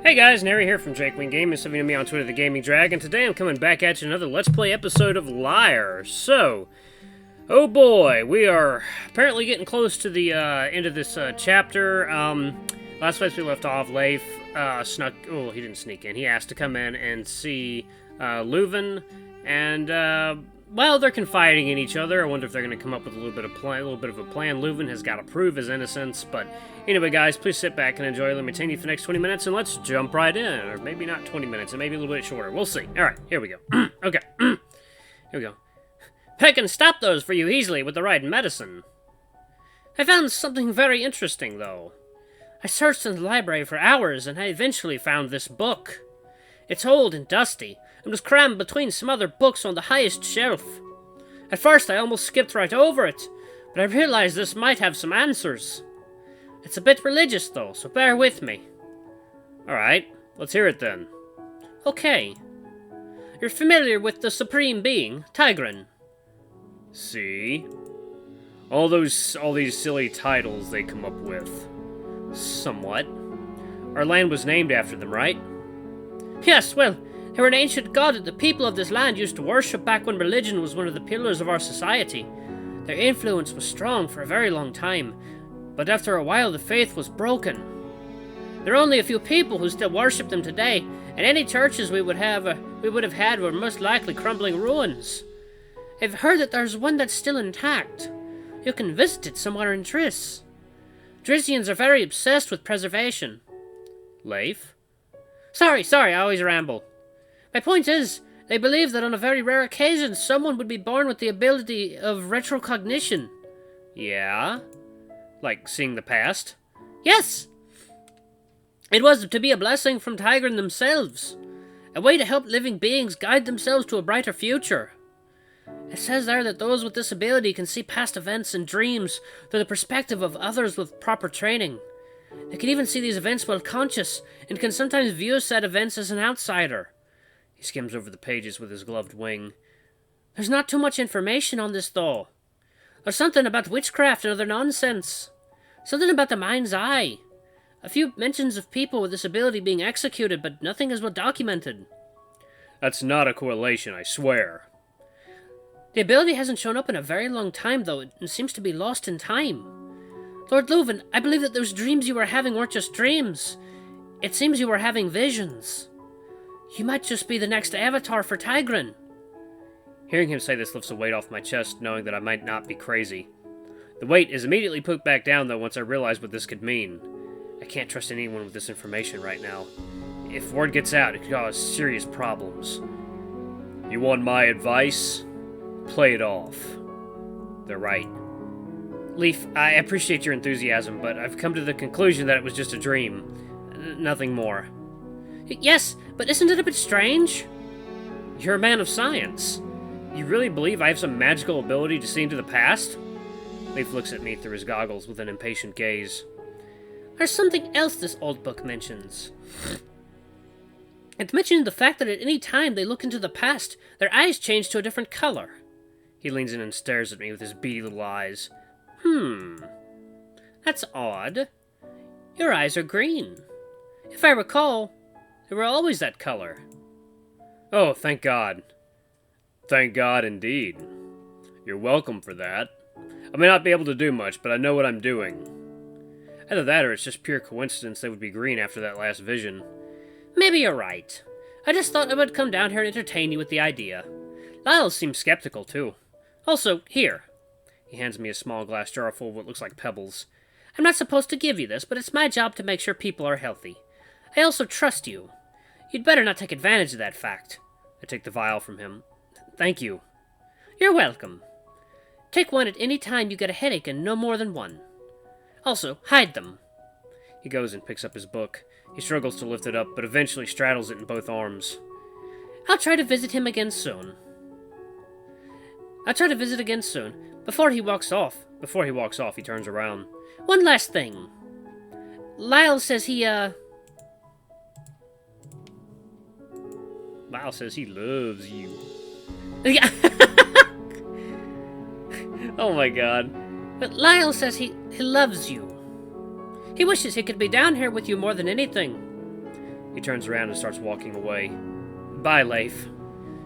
Hey guys, Nary here from Tygren Gaming, some of you know me on Twitter, The Gaming Dragon. Today I'm coming back at you another Let's Play episode of Lyre. So, oh boy, we are apparently getting close to the end of this chapter. Last place we left off, Leif he didn't sneak in. He asked to come in and see Luvun, and well, they're confiding in each other. I wonder if they're going to come up with a little bit of a plan. Luvun has got to prove his innocence, but anyway, guys, please sit back and enjoy. Let me take you for the next 20 minutes, and let's jump right in. Or maybe not 20 minutes, it may be a little bit shorter. We'll see. All right, here we go. Okay, here we go. I can stop those for you easily with the right medicine. I found something very interesting, though. I searched in the library for hours, and I eventually found this book. It's old and dusty, and was crammed between some other books on the highest shelf. At first, I almost skipped right over it, but I realized this might have some answers. It's a bit religious, though, so bear with me. Alright, let's hear it then. Okay. You're familiar with the Supreme Being, Tygren? See? All these silly titles they come up with. Somewhat. Our land was named after them, right? Yes, well, they were an ancient god that the people of this land used to worship back when religion was one of the pillars of our society. Their influence was strong for a very long time, but after a while the faith was broken. There are only a few people who still worship them today, and any churches we would have had were most likely crumbling ruins. I've heard that there's one that's still intact. You can visit it somewhere in Driss. Drissians are very obsessed with preservation. Leif? Sorry, I always ramble. My point is, they believe that on a very rare occasion, someone would be born with the ability of retrocognition. Yeah? Like seeing the past? Yes! It was to be a blessing from Tygren themselves. A way to help living beings guide themselves to a brighter future. It says there that those with this ability can see past events and dreams through the perspective of others with proper training. They can even see these events while conscious, and can sometimes view said events as an outsider. He skims over the pages with his gloved wing. There's not too much information on this, though. There's something about witchcraft and other nonsense. Something about the mind's eye. A few mentions of people with this ability being executed, but nothing is well documented. That's not a correlation, I swear. The ability hasn't shown up in a very long time, though, and seems to be lost in time. Lord Luvun, I believe that those dreams you were having weren't just dreams. It seems you were having visions. You might just be the next avatar for Tygren. Hearing him say this lifts a weight off my chest, knowing that I might not be crazy. The weight is immediately put back down, though, once I realize what this could mean. I can't trust anyone with this information right now. If word gets out, it could cause serious problems. You want my advice? Play it off. They're right. Leif, I appreciate your enthusiasm, but I've come to the conclusion that it was just a dream. Nothing more. Yes, but isn't it a bit strange? You're a man of science. You really believe I have some magical ability to see into the past? Leif looks at me through his goggles with an impatient gaze. There's something else this old book mentions. It mentions the fact that at any time they look into the past, their eyes change to a different color. He leans in and stares at me with his beady little eyes. That's odd. Your eyes are green. If I recall, they were always that color. Oh, thank God. Thank God indeed. You're welcome for that. I may not be able to do much, but I know what I'm doing. Either that or it's just pure coincidence they would be green after that last vision. Maybe you're right. I just thought I would come down here and entertain you with the idea. Lyle seems skeptical, too. Also, here. He hands me a small glass jar full of what looks like pebbles. I'm not supposed to give you this, but it's my job to make sure people are healthy. I also trust you. You'd better not take advantage of that fact. I take the vial from him. Thank you. You're welcome. Take one at any time you get a headache and no more than one. Also, hide them. He goes and picks up his book. He struggles to lift it up, but eventually straddles it in both arms. I'll try to visit him again soon. Before he walks off, he turns around. One last thing. Lyle says he loves you. Oh my god. But Lyle says he loves you. He wishes he could be down here with you more than anything. He turns around and starts walking away. Bye, Leif.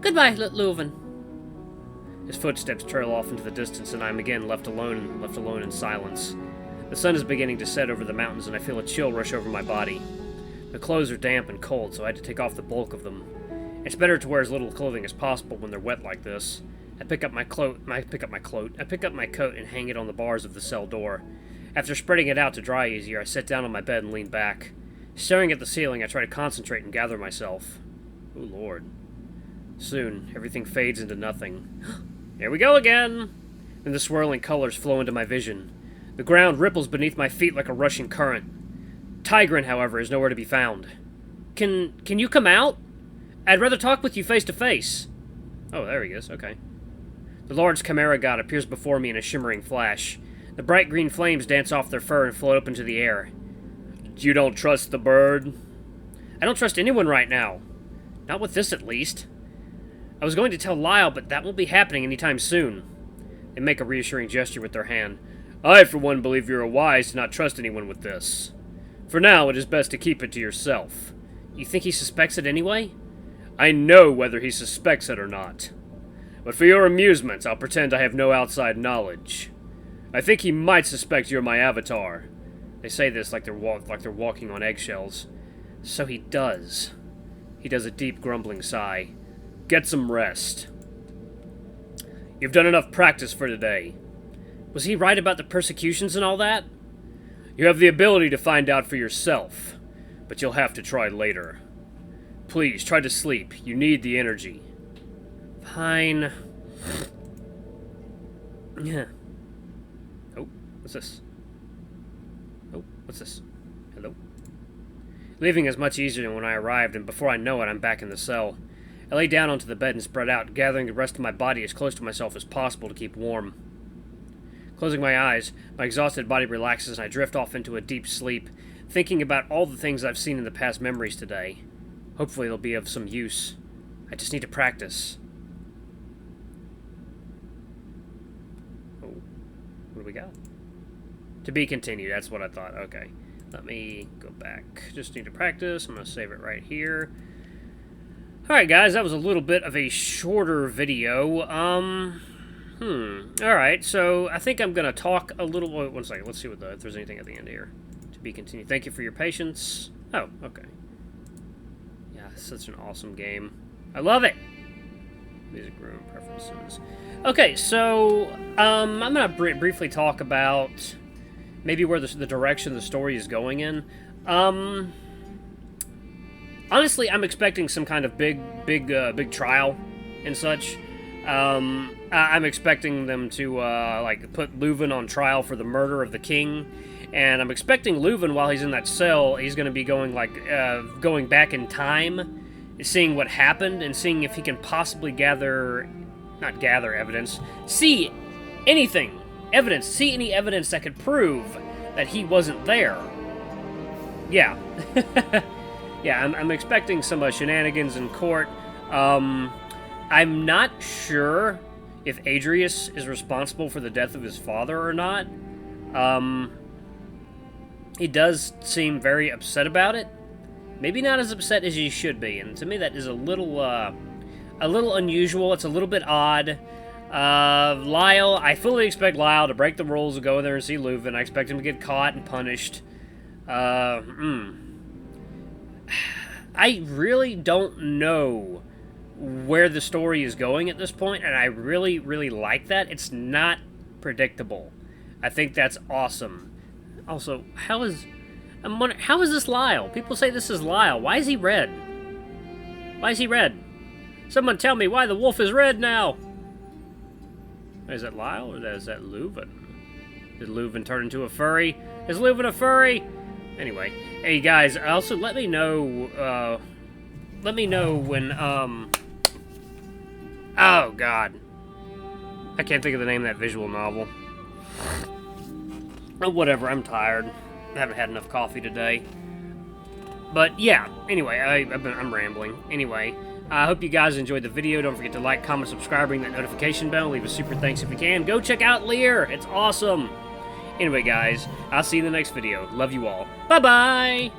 Goodbye, Luvun. His footsteps trail off into the distance, and I am again left alone in silence. The sun is beginning to set over the mountains, and I feel a chill rush over my body. My clothes are damp and cold, so I had to take off the bulk of them. It's better to wear as little clothing as possible when they're wet like this. I pick up my coat and hang it on the bars of the cell door. After spreading it out to dry easier, I sit down on my bed and lean back. Staring at the ceiling, I try to concentrate and gather myself. Oh, Lord. Soon, everything fades into nothing. Here we go again! Then the swirling colors flow into my vision. The ground ripples beneath my feet like a rushing current. Tygren, however, is nowhere to be found. Can you come out? I'd rather talk with you face to face. Oh, there he is. Okay. The large chimera god appears before me in a shimmering flash. The bright green flames dance off their fur and float up into the air. You don't trust the bird? I don't trust anyone right now. Not with this, at least. I was going to tell Lyre, but that won't be happening anytime soon. They make a reassuring gesture with their hand. I, for one, believe you are wise to not trust anyone with this. For now, it is best to keep it to yourself. You think he suspects it anyway? I know whether he suspects it or not. But for your amusement, I'll pretend I have no outside knowledge. I think he might suspect you're my avatar. They say this like they're walking on eggshells. So he does. He does a deep, grumbling sigh. Get some rest. You've done enough practice for today. Was he right about the persecutions and all that? You have the ability to find out for yourself, but you'll have to try later. Please, try to sleep. You need the energy. Fine. Yeah. Oh, what's this? Oh, what's this? Hello? Leaving is much easier than when I arrived, and before I know it, I'm back in the cell. I lay down onto the bed and spread out, gathering the rest of my body as close to myself as possible to keep warm. Closing my eyes, my exhausted body relaxes and I drift off into a deep sleep, thinking about all the things I've seen in the past memories today. Hopefully they'll be of some use. I just need to practice. Oh, what do we got? To be continued, that's what I thought. Okay, let me go back. Just need to practice. I'm going to save it right here. Alright guys, that was a little bit of a shorter video. Alright, so I think I'm going to talk a little... Wait, one second, let's see if there's anything at the end here. To be continued. Thank you for your patience. Oh, okay. Yeah, such an awesome game. I love it! Music room preferences. Okay, so, I'm going to briefly talk about maybe where the direction the story is going in. Honestly, I'm expecting some kind of big trial and such. I'm expecting them to, like, put Luvun on trial for the murder of the king. And I'm expecting Luvun, while he's in that cell, he's going to be going, like, going back in time, seeing what happened, and seeing if he can possibly not gather evidence, see anything, see any evidence that could prove that he wasn't there. Yeah. Yeah, I'm expecting some shenanigans in court. I'm not sure if Adrius is responsible for the death of his father or not. He does seem very upset about it. Maybe not as upset as he should be, and to me that is a little unusual. It's a little bit odd. Lyle, I fully expect Lyle to break the rules and go in there and see Luvun. I expect him to get caught and punished. I really don't know where the story is going at this point, and I really, really like that. It's not predictable. I think that's awesome. Also, how is this Lyle? People say this is Lyle. Why is he red? Why is he red? Someone tell me why the wolf is red now. Is that Lyle or is that Luvun? Did Luvun turn into a furry? Is Luvun a furry? Anyway, hey guys, also let me know when, oh god. I can't think of the name of that visual novel. Oh, whatever, I'm tired. I haven't had enough coffee today. But yeah, anyway, I'm rambling. Anyway, I hope you guys enjoyed the video. Don't forget to like, comment, subscribe, ring that notification bell. Leave a super thanks if you can. Go check out Lyre. It's awesome. Anyway, guys, I'll see you in the next video. Love you all. Bye-bye!